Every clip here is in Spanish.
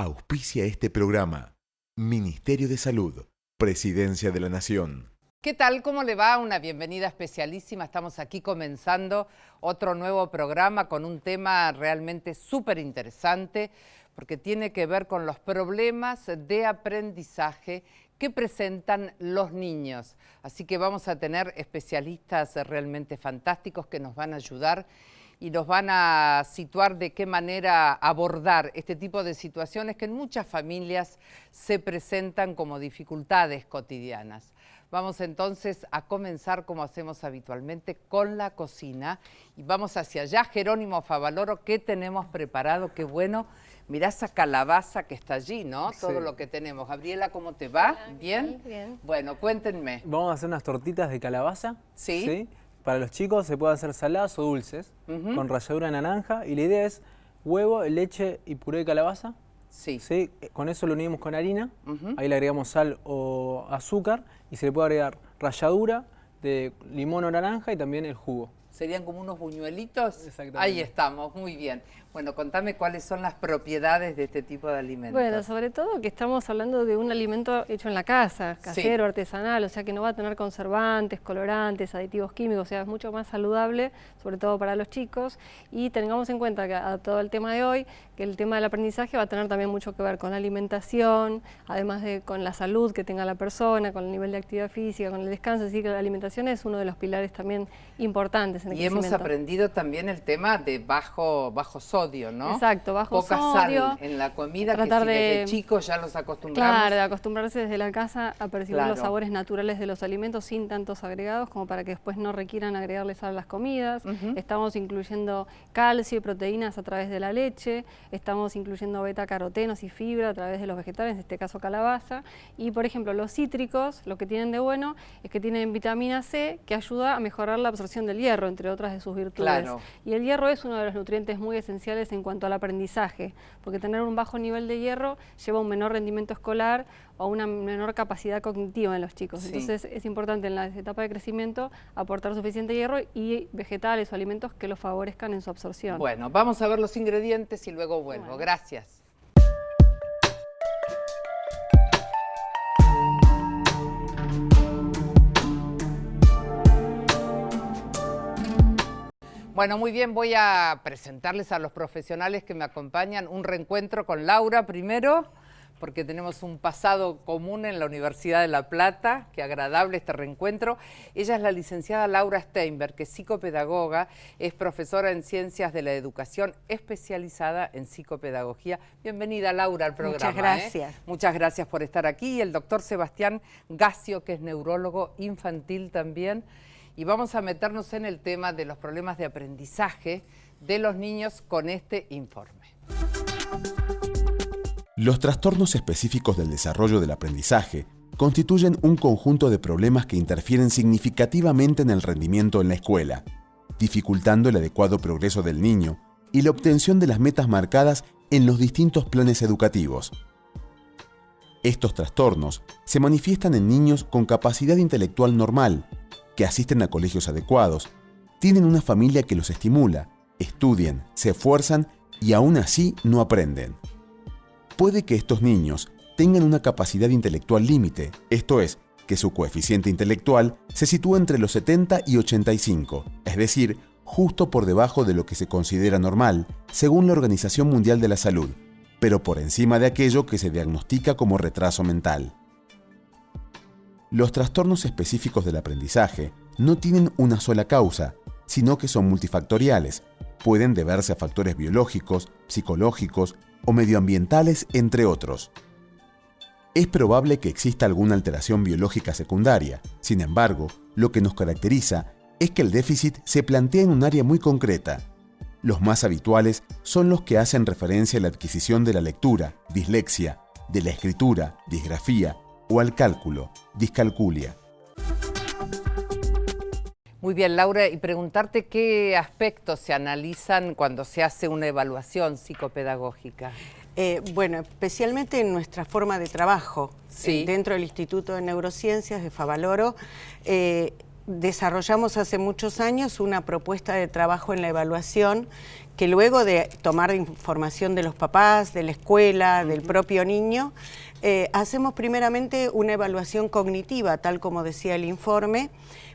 Auspicia este programa. Ministerio de Salud, Presidencia de la Nación. ¿Qué tal? ¿Cómo le va? Una bienvenida especialísima. Estamos aquí comenzando otro nuevo programa con un tema realmente súper interesante porque tiene que ver con los problemas de aprendizaje que presentan los niños. Así que vamos a tener especialistas realmente fantásticos que nos van a ayudar y nos van a situar de qué manera abordar este tipo de situaciones que en muchas familias se presentan como dificultades cotidianas. Vamos entonces a comenzar como hacemos habitualmente con la cocina y vamos hacia allá. Jerónimo Favaloro, ¿qué tenemos preparado? Qué bueno. Mirá esa calabaza que está allí, ¿no? Sí. Todo lo que tenemos. Gabriela, ¿cómo te va? Hola, ¿Bien? Bien. Bueno, cuéntenme. Vamos a hacer unas tortitas de calabaza. Sí. ¿Sí? Para los chicos se puede hacer saladas o dulces, con ralladura de naranja. Y la idea es huevo, leche y puré de calabaza. Sí. ¿Sí? Con eso lo unimos con harina. Ahí le agregamos sal o azúcar. Y se le puede agregar ralladura de limón o naranja y también el jugo. ¿Serían como unos buñuelitos? Exactamente. Ahí estamos, muy bien. Bueno, contame cuáles son las propiedades de este tipo de alimentos. Bueno, sobre todo que estamos hablando de un alimento hecho en la casa, casero, sí, artesanal, o sea que no va a tener conservantes, colorantes, aditivos químicos, o sea, es mucho más saludable, sobre todo para los chicos. Y tengamos en cuenta que adaptado al tema de hoy, que el tema del aprendizaje va a tener también mucho que ver con la alimentación, además de con la salud que tenga la persona, con el nivel de actividad física, con el descanso, así que la alimentación es uno de los pilares también importantes en el crecimiento. Y hemos aprendido también el tema de bajo sodio, ¿no? Exacto, bajo poca sodio. Sal en la comida, que si Tratar desde chicos ya los acostumbramos. Claro, de acostumbrarse desde la casa a percibir Claro. los sabores naturales de los alimentos sin tantos agregados como para que después no requieran agregarle sal a las comidas. Estamos incluyendo calcio y proteínas a través de la leche, estamos incluyendo beta-carotenos y fibra a través de los vegetales, en este caso calabaza. Y por ejemplo, los cítricos, lo que tienen de bueno es que tienen vitamina C que ayuda a mejorar la absorción del hierro, entre otras de sus virtudes. Claro. Y el hierro es uno de los nutrientes muy esenciales en cuanto al aprendizaje, porque tener un bajo nivel de hierro lleva a un menor rendimiento escolar o una menor capacidad cognitiva en los chicos. Sí. Entonces es importante en la etapa de crecimiento aportar suficiente hierro y vegetales o alimentos que lo favorezcan en su absorción. Bueno, vamos a ver los ingredientes y luego vuelvo. Bueno. Gracias. Bueno, muy bien, voy a presentarles a los profesionales que me acompañan. Un reencuentro con Laura primero, porque tenemos un pasado común en la Universidad de La Plata. Qué agradable este reencuentro. Ella es la licenciada Laura Steinberg, que es psicopedagoga, es profesora en Ciencias de la Educación, especializada en psicopedagogía. Bienvenida, Laura, al programa. Muchas gracias. Muchas gracias por estar aquí. Y el doctor Sebastián Gassio, que es neurólogo infantil también. Y vamos a meternos en el tema de los problemas de aprendizaje de los niños con este informe. Los trastornos específicos del desarrollo del aprendizaje constituyen un conjunto de problemas que interfieren significativamente en el rendimiento en la escuela, dificultando el adecuado progreso del niño y la obtención de las metas marcadas en los distintos planes educativos. Estos trastornos se manifiestan en niños con capacidad intelectual normal, que asisten a colegios adecuados, tienen una familia que los estimula, estudian, se esfuerzan y aún así no aprenden. Puede que estos niños tengan una capacidad intelectual límite, esto es, que su coeficiente intelectual se sitúa entre los 70 y 85, es decir, justo por debajo de lo que se considera normal, según la Organización Mundial de la Salud, pero por encima de aquello que se diagnostica como retraso mental. Los trastornos específicos del aprendizaje no tienen una sola causa, sino que son multifactoriales. Pueden deberse a factores biológicos, psicológicos o medioambientales, entre otros. Es probable que exista alguna alteración biológica secundaria. Sin embargo, lo que nos caracteriza es que el déficit se plantea en un área muy concreta. Los más habituales son los que hacen referencia a la adquisición de la lectura, dislexia, de la escritura, disgrafía, o al cálculo, discalculia. Muy bien, Laura, y preguntarte qué aspectos se analizan cuando se hace una evaluación psicopedagógica. Bueno, especialmente en nuestra forma de trabajo, Sí. Dentro del Instituto de Neurociencias de Favaloro, desarrollamos hace muchos años una propuesta de trabajo en la evaluación que luego de tomar información de los papás, de la escuela, del propio niño, hacemos primeramente una evaluación cognitiva, tal como decía el informe,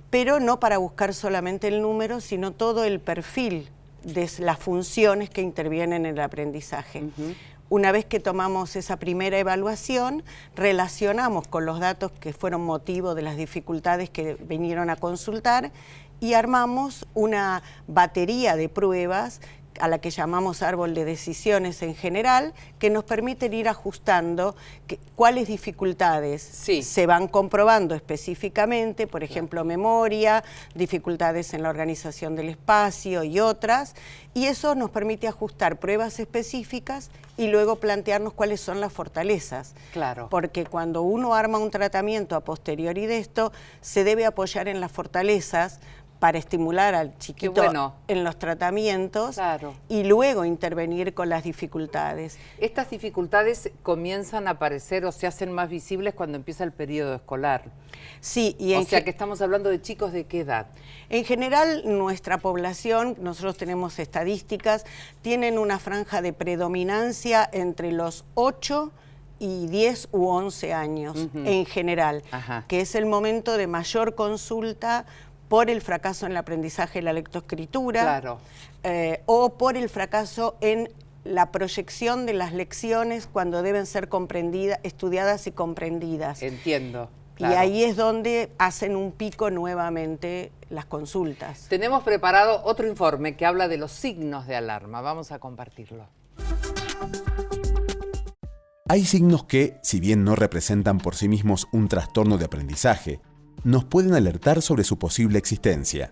pero no para buscar solamente el número, sino todo el perfil de las funciones que intervienen en el aprendizaje. Una vez que tomamos esa primera evaluación, relacionamos con los datos que fueron motivo de las dificultades que vinieron a consultar y armamos una batería de pruebas a la que llamamos árbol de decisiones en general, que nos permiten ir ajustando cuáles dificultades se van comprobando específicamente, por ejemplo, memoria, dificultades en la organización del espacio y otras, y eso nos permite ajustar pruebas específicas y luego plantearnos cuáles son las fortalezas. Claro. Porque cuando uno arma un tratamiento a posteriori de esto, se debe apoyar en las fortalezas para estimular al chiquito en los tratamientos y luego intervenir con las dificultades. Estas dificultades comienzan a aparecer o se hacen más visibles cuando empieza el periodo escolar. Sí. O sea que estamos hablando de chicos de qué edad. En general, nuestra población, nosotros tenemos estadísticas, tienen una franja de predominancia entre los 8 y 10 u 11 años en general, que es el momento de mayor consulta por el fracaso en el aprendizaje de la lectoescritura, o por el fracaso en la proyección de las lecciones cuando deben ser comprendidas, estudiadas y comprendidas. Entiendo. Claro. Y ahí es donde hacen un pico nuevamente las consultas. Tenemos preparado otro informe que habla de los signos de alarma. Vamos a compartirlo. Hay signos que, si bien no representan por sí mismos un trastorno de aprendizaje, nos pueden alertar sobre su posible existencia.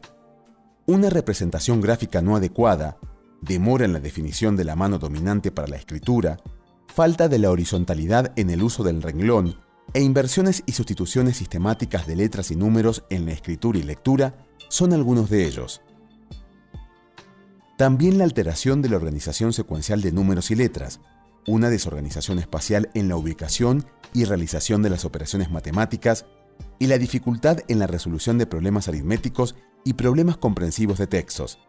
Una representación gráfica no adecuada, demora en la definición de la mano dominante para la escritura, falta de la horizontalidad en el uso del renglón e inversiones y sustituciones sistemáticas de letras y números en la escritura y lectura son algunos de ellos. También la alteración de la organización secuencial de números y letras, una desorganización espacial en la ubicación y realización de las operaciones matemáticas, y la dificultad en la resolución de problemas aritméticos y problemas comprensivos de textos.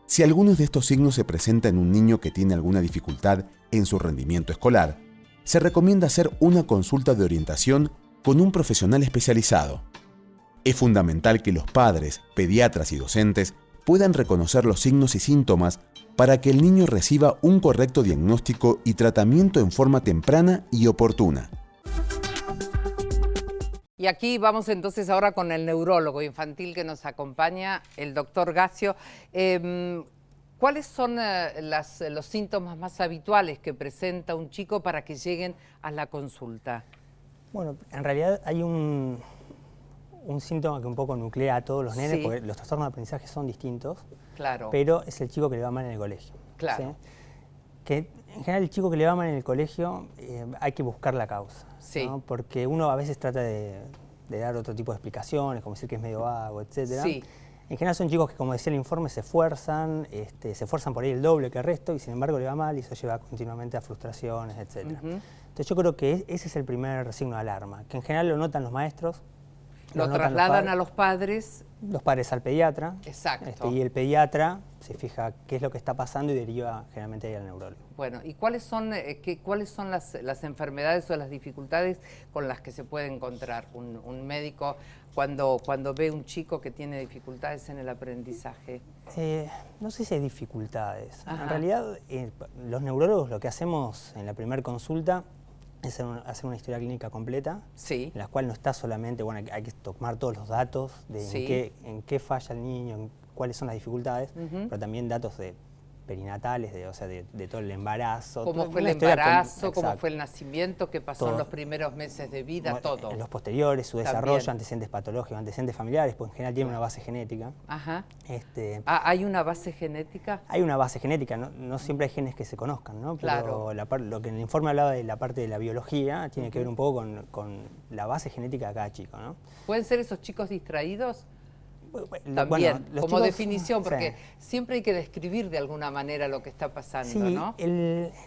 Si algunos de estos signos se presentan en un niño que tiene alguna dificultad en su rendimiento escolar, se recomienda hacer una consulta de orientación con un profesional especializado. Es fundamental que los padres, pediatras y docentes puedan reconocer los signos y síntomas para que el niño reciba un correcto diagnóstico y tratamiento en forma temprana y oportuna. Y aquí vamos entonces ahora con el neurólogo infantil que nos acompaña, el doctor Gassio. ¿Cuáles son los síntomas más habituales que presenta un chico para que lleguen a la consulta? Bueno, en realidad hay un síntoma que un poco nuclea a todos los nenes, porque los trastornos de aprendizaje son distintos, pero es el chico que le va mal en el colegio. ¿Sí? Que en general el chico que le va mal en el colegio hay que buscar la causa, ¿no? Porque uno a veces trata de dar otro tipo de explicaciones, como decir que es medio vago, etc. En general son chicos que, como decía el informe, se esfuerzan por ahí el doble que el resto y sin embargo le va mal y eso lleva continuamente a frustraciones, etc. Entonces yo creo que ese es el primer signo de alarma, que en general lo notan los maestros. Lo trasladan a los padres. Los padres al pediatra. Exacto. Y el pediatra se fija qué es lo que está pasando y deriva generalmente ahí al neurólogo. Bueno, ¿y cuáles son las enfermedades o las dificultades con las que se puede encontrar un médico cuando ve un chico que tiene dificultades en el aprendizaje? No sé si hay dificultades. En realidad, los neurólogos lo que hacemos en la primera consulta es hacer una historia clínica completa, en la cual no está solamente, bueno, hay que tomar todos los datos de en qué falla el niño, cuáles son las dificultades, pero también datos perinatales, de todo el embarazo. ¿Cómo fue el embarazo? ¿Cómo fue el nacimiento? ¿Qué pasó en los primeros meses de vida? Todo. En los posteriores, su desarrollo, antecedentes patológicos, antecedentes familiares, pues en general tiene una base genética. ¿Hay una base genética? Hay una base genética, no siempre hay genes que se conozcan, ¿no? Pero lo que en el informe hablaba de la parte de la biología tiene que ver un poco con la base genética de cada chico, ¿no? ¿Pueden ser esos chicos distraídos? También, bueno, como chicos, definición, porque siempre hay que describir de alguna manera lo que está pasando, sí, ¿no?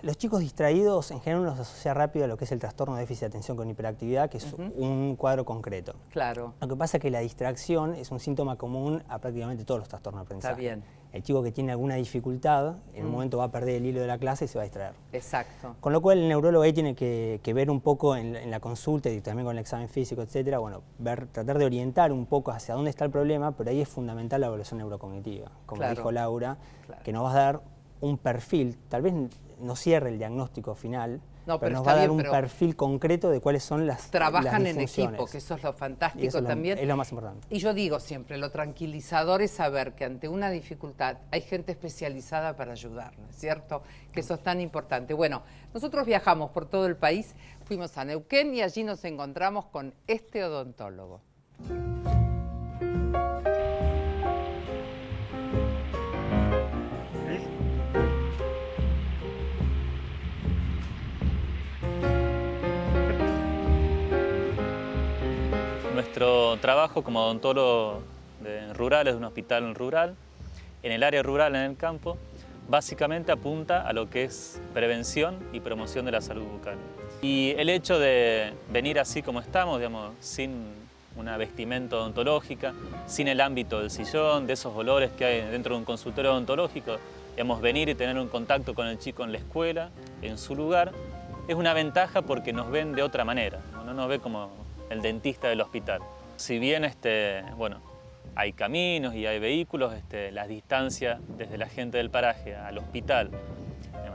Los chicos distraídos en general uno los asocia rápido a lo que es el trastorno de déficit de atención con hiperactividad, que es un cuadro concreto. Claro. Lo que pasa es que la distracción es un síntoma común a prácticamente todos los trastornos de aprendizaje. Está bien. El chico que tiene alguna dificultad, en un momento va a perder el hilo de la clase y se va a distraer. Exacto. Con lo cual el neurólogo ahí tiene que ver un poco en la consulta y también con el examen físico, etcétera, bueno, tratar de orientar un poco hacia dónde está el problema, pero ahí es fundamental la evaluación neurocognitiva. Como dijo Laura, que nos va a dar un perfil, tal vez no cierre el diagnóstico final, pero nos va a dar un perfil concreto de cuáles son las Trabajan en equipo, que eso es lo fantástico eso también. Es lo más importante. Y yo digo siempre, lo tranquilizador es saber que ante una dificultad hay gente especializada para ayudar, ¿no es cierto? Que eso es tan importante. Bueno, nosotros viajamos por todo el país, fuimos a Neuquén y allí nos encontramos con este odontólogo. Nuestro trabajo como odontólogo rural es de un hospital rural, en el área rural, en el campo, básicamente apunta a lo que es prevención y promoción de la salud bucal. Y el hecho de venir así como estamos, digamos, sin una vestimenta odontológica, sin el ámbito del sillón, de esos olores que hay dentro de un consultorio odontológico, digamos, venir y tener un contacto con el chico en la escuela, en su lugar, es una ventaja porque nos ven de otra manera, no nos ve como el dentista del hospital. Si bien bueno, hay caminos y hay vehículos, las distancias desde la gente del paraje al hospital,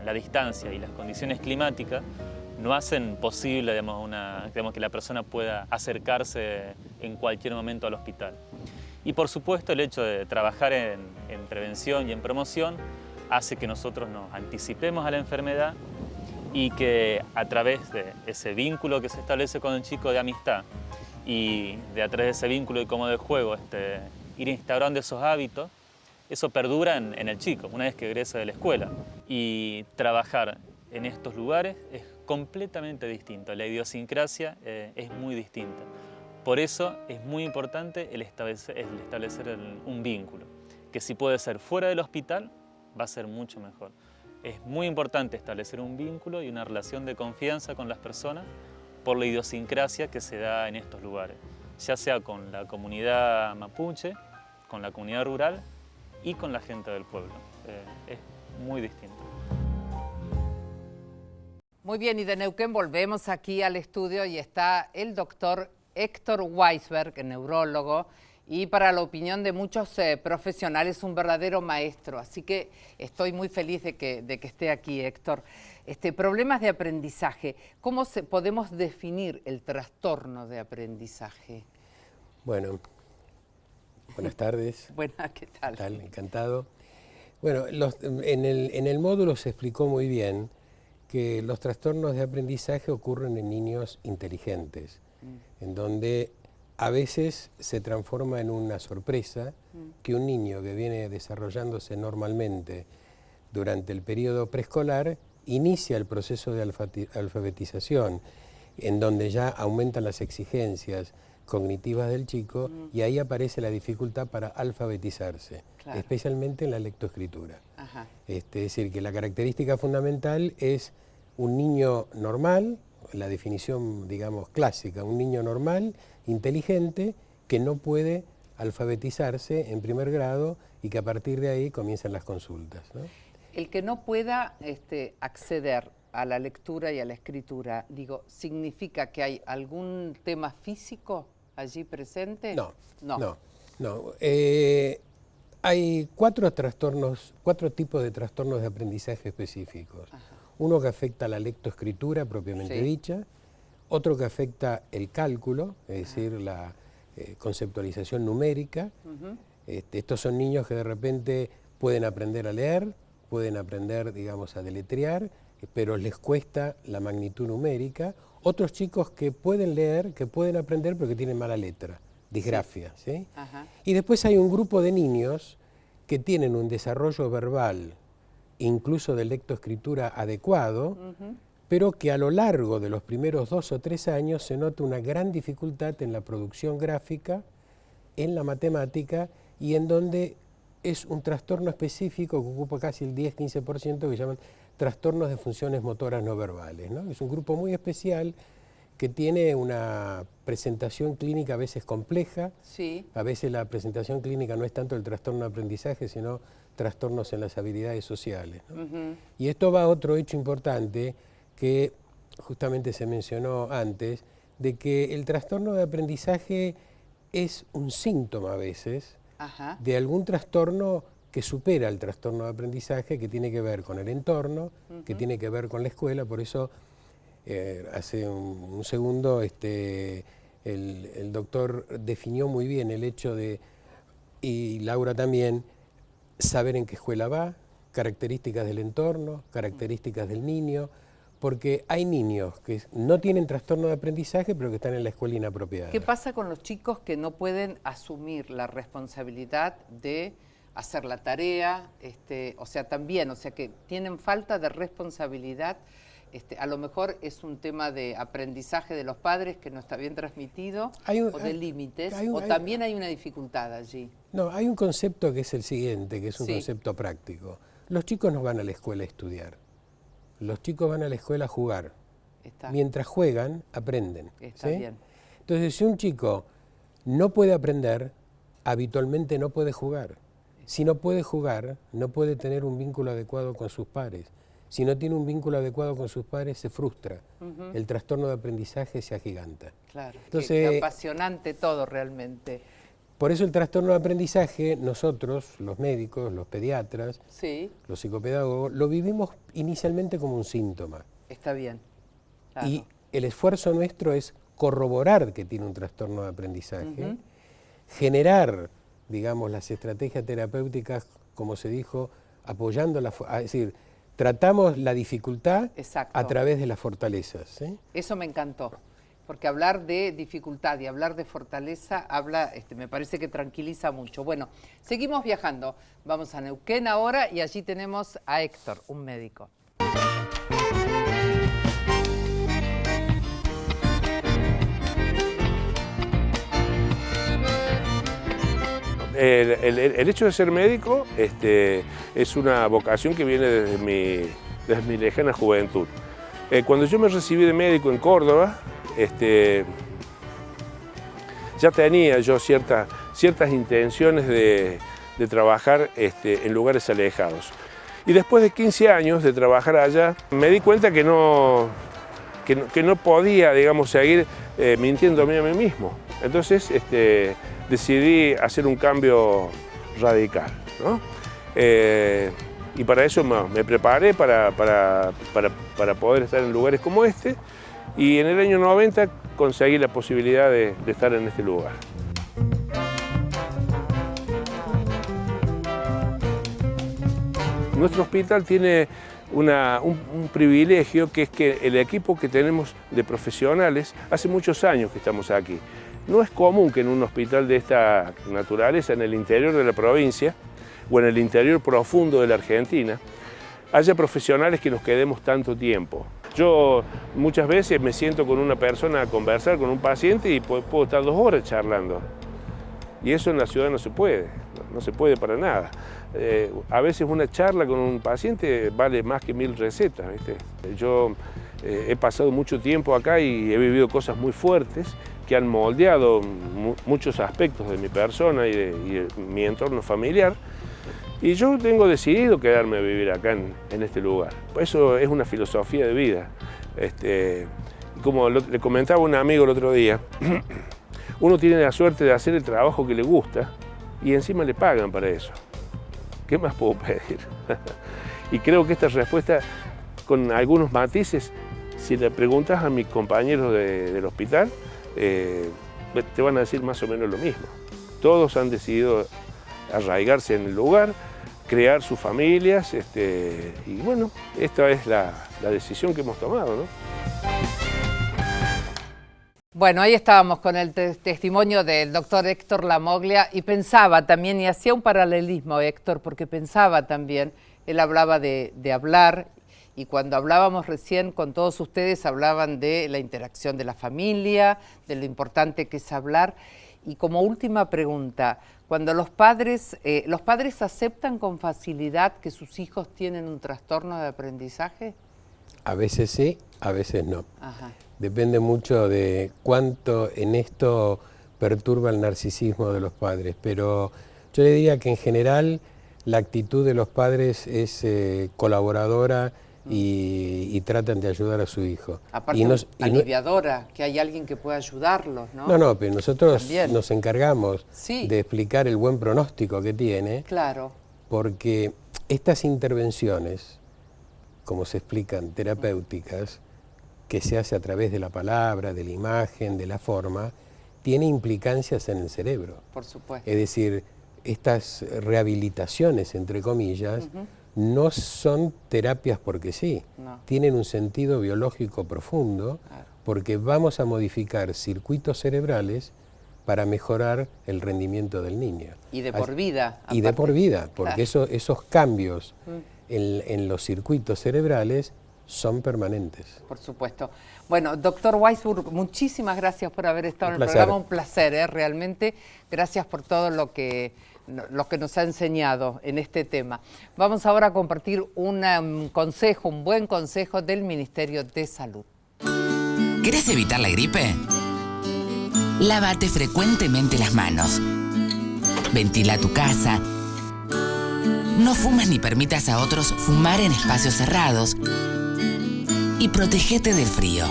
la distancia y las condiciones climáticas no hacen posible, digamos, que la persona pueda acercarse en cualquier momento al hospital. Y por supuesto el hecho de trabajar en prevención y en promoción hace que nosotros nos anticipemos a la enfermedad y que a través de ese vínculo que se establece con el chico de amistad y a través de ese vínculo y como de juego, ir instaurando esos hábitos, eso perdura en el chico una vez que egresa de la escuela. Y trabajar en estos lugares es completamente distinto, la idiosincrasia es muy distinta. Por eso es muy importante el establecer un vínculo, que si puede ser fuera del hospital, va a ser mucho mejor. Es muy importante establecer un vínculo y una relación de confianza con las personas por la idiosincrasia que se da en estos lugares, ya sea con la comunidad mapuche, con la comunidad rural y con la gente del pueblo. Es muy distinto. Muy bien, y de Neuquén volvemos aquí al estudio y está el doctor Héctor Weisberg, neurólogo, y para la opinión de muchos profesionales un verdadero maestro. Así que estoy muy feliz de que esté aquí, Héctor. Problemas de aprendizaje. ¿Cómo podemos definir el trastorno de aprendizaje? Bueno, buenas tardes. Buenas, ¿qué tal? ¿Qué tal? Encantado. Bueno, en el módulo se explicó muy bien que los trastornos de aprendizaje ocurren en niños inteligentes, en donde a veces se transforma en una sorpresa que un niño que viene desarrollándose normalmente durante el periodo preescolar inicia el proceso de alfabetización, en donde ya aumentan las exigencias cognitivas del chico y ahí aparece la dificultad para alfabetizarse, especialmente en la lectoescritura. Es decir, que la característica fundamental es un niño normal, la definición, digamos, clásica, un niño normal, inteligente, que no puede alfabetizarse en primer grado y que a partir de ahí comienzan las consultas, ¿no? El que no pueda acceder a la lectura y a la escritura, digo, ¿significa que hay algún tema físico allí presente? No. Hay cuatro tipos de trastornos de aprendizaje específicos. Uno que afecta a la lectoescritura propiamente dicha, otro que afecta el cálculo, es decir, la conceptualización numérica. Estos son niños que de repente pueden aprender a leer, pueden aprender, digamos, a deletrear, pero les cuesta la magnitud numérica. Otros chicos que pueden leer, que pueden aprender, pero que tienen mala letra, disgrafia. ¿Sí? Y después hay un grupo de niños que tienen un desarrollo verbal, incluso de lectoescritura adecuado, pero que a lo largo de los primeros 2 o 3 años se nota una gran dificultad en la producción gráfica en la matemática y en donde es un trastorno específico que ocupa casi el 10-15% que llaman trastornos de funciones motoras no verbales, ¿no? Es un grupo muy especial que tiene una presentación clínica a veces compleja, sí. A veces la presentación clínica no es tanto el trastorno de aprendizaje, sino trastornos en las habilidades sociales, ¿no? Y esto va a otro hecho importante que justamente se mencionó antes, de que el trastorno de aprendizaje es un síntoma a veces de algún trastorno que supera el trastorno de aprendizaje, que tiene que ver con el entorno, que tiene que ver con la escuela. Por eso hace un segundo el doctor definió muy bien el hecho de, y Laura también, saber en qué escuela va, características del entorno, características del niño, porque hay niños que no tienen trastorno de aprendizaje pero que están en la escuela inapropiada. ¿Qué pasa con los chicos que no pueden asumir la responsabilidad de hacer la tarea? O sea, que tienen falta de responsabilidad. A lo mejor es un tema de aprendizaje de los padres que no está bien transmitido, o de límites, o también hay una dificultad allí. No, hay un concepto que es el siguiente, que es un concepto práctico. Los chicos no van a la escuela a estudiar, los chicos van a la escuela a jugar. Mientras juegan, aprenden. Está bien. Entonces, si un chico no puede aprender, habitualmente no puede jugar. Si no puede jugar, no puede tener un vínculo adecuado con sus pares. Si no tiene un vínculo adecuado con sus padres, se frustra. El trastorno de aprendizaje se agiganta. Claro, entonces, qué apasionante todo realmente. Por eso el trastorno de aprendizaje, nosotros, los médicos, los pediatras, los psicopedagogos, lo vivimos inicialmente como un síntoma. Está bien. Claro. Y el esfuerzo nuestro es corroborar que tiene un trastorno de aprendizaje, generar, digamos, las estrategias terapéuticas, como se dijo, apoyando es decir, tratamos la dificultad a través de las fortalezas, ¿sí? Eso me encantó, porque hablar de dificultad y hablar de fortaleza me parece que tranquiliza mucho. Bueno, seguimos viajando. Vamos a Neuquén ahora y allí tenemos a Héctor, un médico. El hecho de ser médico es una vocación que viene desde mi lejana juventud. Cuando yo me recibí de médico en Córdoba, ya tenía yo ciertas intenciones de trabajar en lugares alejados. Y después de 15 años de trabajar allá, me di cuenta que no podía, digamos, seguir mintiéndome a mí mismo. Entonces, decidí hacer un cambio radical, ¿no? Y para eso me preparé para poder estar en lugares como este, y en el año 90 conseguí la posibilidad de estar en este lugar. Nuestro hospital tiene un privilegio, que es que el equipo que tenemos de profesionales, hace muchos años que estamos aquí. No es común que en un hospital de esta naturaleza, en el interior de la provincia o en el interior profundo de la Argentina, haya profesionales que nos quedemos tanto tiempo. Yo muchas veces me siento con una persona a conversar, con un paciente, y puedo estar 2 horas charlando. Y eso en la ciudad no se puede, no se puede para nada. A veces una charla con un paciente vale más que 1000 recetas, ¿viste? Yo he pasado mucho tiempo acá y he vivido cosas muy fuertes que han moldeado muchos aspectos de mi persona y de mi entorno familiar. Y yo tengo decidido quedarme a vivir acá en este lugar. Eso es una filosofía de vida. Como le comentaba un amigo el otro día, uno tiene la suerte de hacer el trabajo que le gusta y encima le pagan para eso. ¿Qué más puedo pedir? Y creo que esta respuesta, con algunos matices, si le preguntas a mis compañeros del hospital, te van a decir más o menos lo mismo. Todos han decidido arraigarse en el lugar, crear sus familias, y bueno, esta es la decisión que hemos tomado, ¿no? Bueno, ahí estábamos con el testimonio del doctor Héctor Lamoglia, y pensaba también, y hacía un paralelismo, Héctor, porque pensaba también, él hablaba de hablar, y cuando hablábamos recién con todos ustedes hablaban de la interacción de la familia, de lo importante que es hablar, Y como última pregunta, cuando los padres aceptan con facilidad que sus hijos tienen un trastorno de aprendizaje. A veces sí, a veces no. Ajá. Depende mucho de cuánto en esto perturba el narcisismo de los padres, pero yo le diría que en general la actitud de los padres es colaboradora y tratan de ayudar a su hijo. Aparte, aliviadora, que hay alguien que pueda ayudarlos, ¿no? No, pero nosotros también nos encargamos de explicar el buen pronóstico que tiene. Claro. Porque estas intervenciones, como se explican, terapéuticas, que se hace a través de la palabra, de la imagen, de la forma, tiene implicancias en el cerebro. Por supuesto. Es decir, estas rehabilitaciones, entre comillas, no son terapias porque sí, tienen un sentido biológico profundo, porque vamos a modificar circuitos cerebrales para mejorar el rendimiento del niño. Y de por vida. Y de por vida, porque esos cambios en los circuitos cerebrales son permanentes. Por supuesto. Bueno, doctor Weisburg, muchísimas gracias por haber estado en el programa. Un placer, realmente. Gracias por todo lo que nos ha enseñado en este tema. Vamos ahora a compartir un consejo, un buen consejo del Ministerio de Salud. ¿Querés evitar la gripe? Lávate frecuentemente las manos. Ventila tu casa. No fumes ni permitas a otros fumar en espacios cerrados. Y protégete del frío.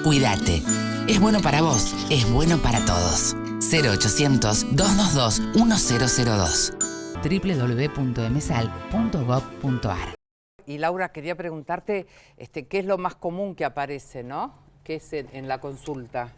Cuídate. Es bueno para vos, es bueno para todos. 0800-222-1002. www.msal.gov.ar. Y Laura, quería preguntarte qué es lo más común que aparece, ¿no? ¿Qué es en la consulta?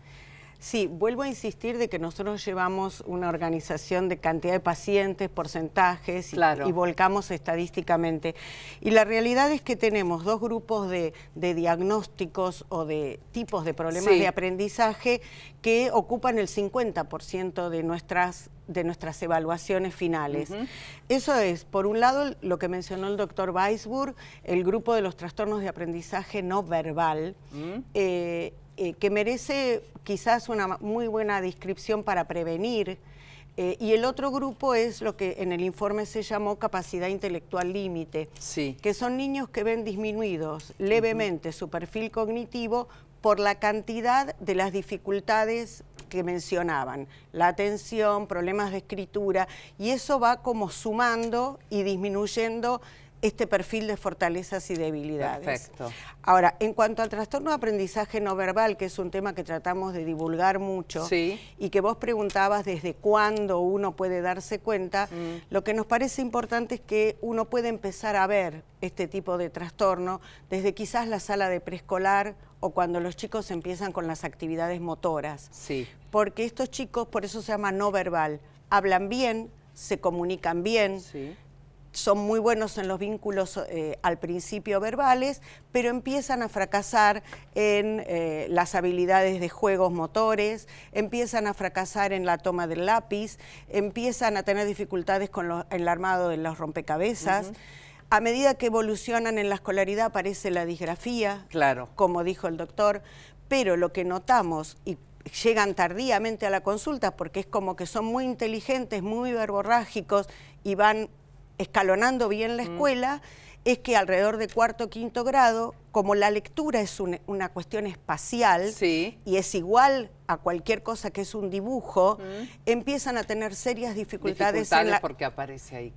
Sí, vuelvo a insistir de que nosotros llevamos una organización de cantidad de pacientes, porcentajes y volcamos estadísticamente. Y la realidad es que tenemos dos grupos de diagnósticos o de tipos de problemas de aprendizaje que ocupan el 50% de nuestras evaluaciones finales. Eso es, por un lado, lo que mencionó el doctor Weisburg, el grupo de los trastornos de aprendizaje no verbal, que merece quizás una muy buena descripción para prevenir, y el otro grupo es lo que en el informe se llamó capacidad intelectual límite, que son niños que ven disminuidos levemente su perfil cognitivo por la cantidad de las dificultades que mencionaban, la atención, problemas de escritura, y eso va como sumando y disminuyendo este perfil de fortalezas y debilidades. Perfecto. Ahora, en cuanto al trastorno de aprendizaje no verbal, que es un tema que tratamos de divulgar mucho, y que vos preguntabas desde cuándo uno puede darse cuenta, lo que nos parece importante es que uno puede empezar a ver este tipo de trastorno desde quizás la sala de preescolar o cuando los chicos empiezan con las actividades motoras. Porque estos chicos, por eso se llama no verbal, hablan bien, se comunican bien, son muy buenos en los vínculos al principio verbales, pero empiezan a fracasar en las habilidades de juegos motores, empiezan a fracasar en la toma del lápiz, empiezan a tener dificultades con el armado de los rompecabezas. A medida que evolucionan en la escolaridad aparece la disgrafía, como dijo el doctor, pero lo que notamos y llegan tardíamente a la consulta porque es como que son muy inteligentes, muy verborrágicos y van escalonando bien la escuela, es que alrededor de cuarto o quinto grado, como la lectura es una cuestión espacial y es igual a cualquier cosa que es un dibujo, empiezan a tener serias dificultades porque aparece ahí,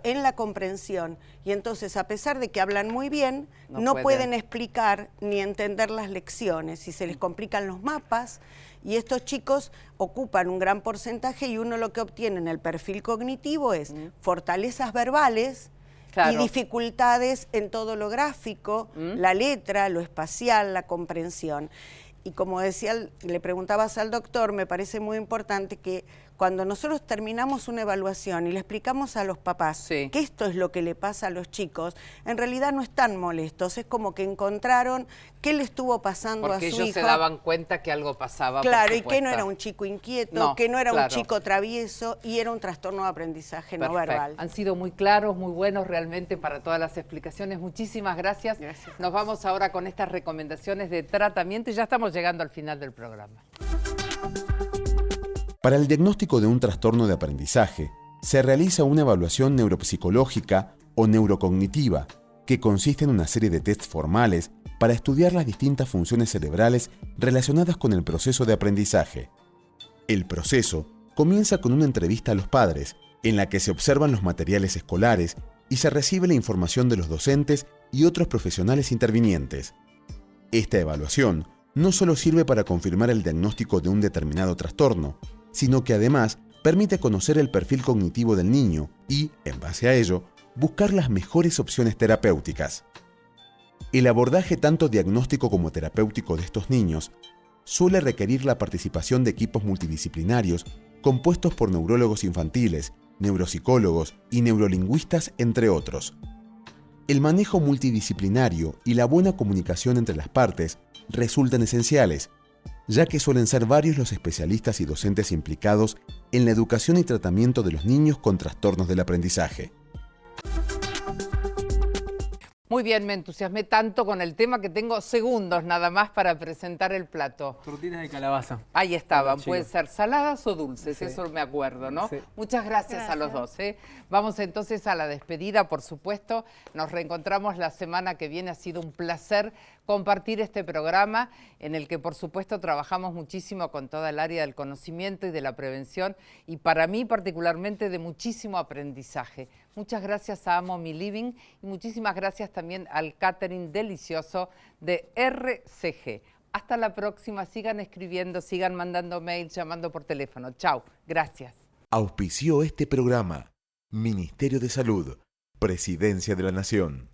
en la comprensión. Y entonces, a pesar de que hablan muy bien, no pueden explicar ni entender las lecciones y se les complican los mapas. Y estos chicos ocupan un gran porcentaje y uno lo que obtiene en el perfil cognitivo es fortalezas verbales y dificultades en todo lo gráfico, la letra, lo espacial, la comprensión. Y como decía, le preguntabas al doctor, me parece muy importante que cuando nosotros terminamos una evaluación y le explicamos a los papás que esto es lo que le pasa a los chicos, en realidad no están molestos, es como que encontraron qué le estuvo pasando a su hijo. Porque ellos se daban cuenta que algo pasaba. Claro, y que no era un chico inquieto, que no era un chico travieso y era un trastorno de aprendizaje no verbal. Han sido muy claros, muy buenos realmente para todas las explicaciones. Muchísimas gracias. Nos vamos ahora con estas recomendaciones de tratamiento y ya estamos llegando al final del programa. Para el diagnóstico de un trastorno de aprendizaje, se realiza una evaluación neuropsicológica o neurocognitiva, que consiste en una serie de tests formales para estudiar las distintas funciones cerebrales relacionadas con el proceso de aprendizaje. El proceso comienza con una entrevista a los padres, en la que se observan los materiales escolares y se recibe la información de los docentes y otros profesionales intervinientes. Esta evaluación no solo sirve para confirmar el diagnóstico de un determinado trastorno, sino que además permite conocer el perfil cognitivo del niño y, en base a ello, buscar las mejores opciones terapéuticas. El abordaje tanto diagnóstico como terapéutico de estos niños suele requerir la participación de equipos multidisciplinarios compuestos por neurólogos infantiles, neuropsicólogos y neurolingüistas, entre otros. El manejo multidisciplinario y la buena comunicación entre las partes resultan esenciales, ya que suelen ser varios los especialistas y docentes implicados en la educación y tratamiento de los niños con trastornos del aprendizaje. Muy bien, me entusiasmé tanto con el tema que tengo segundos nada más para presentar el plato. Tortitas de calabaza. Ahí estaban, pueden ser saladas o dulces, sí. Eso me acuerdo, ¿no? Sí. Muchas gracias a los dos. Vamos entonces a la despedida, por supuesto. Nos reencontramos la semana que viene. Ha sido un placer compartir este programa en el que, por supuesto, trabajamos muchísimo con toda el área del conocimiento y de la prevención y para mí particularmente de muchísimo aprendizaje. Muchas gracias a Amo Mi Living y muchísimas gracias también al catering delicioso de RCG. Hasta la próxima, sigan escribiendo, sigan mandando mails, llamando por teléfono. Chao, gracias. Auspició este programa Ministerio de Salud, Presidencia de la Nación.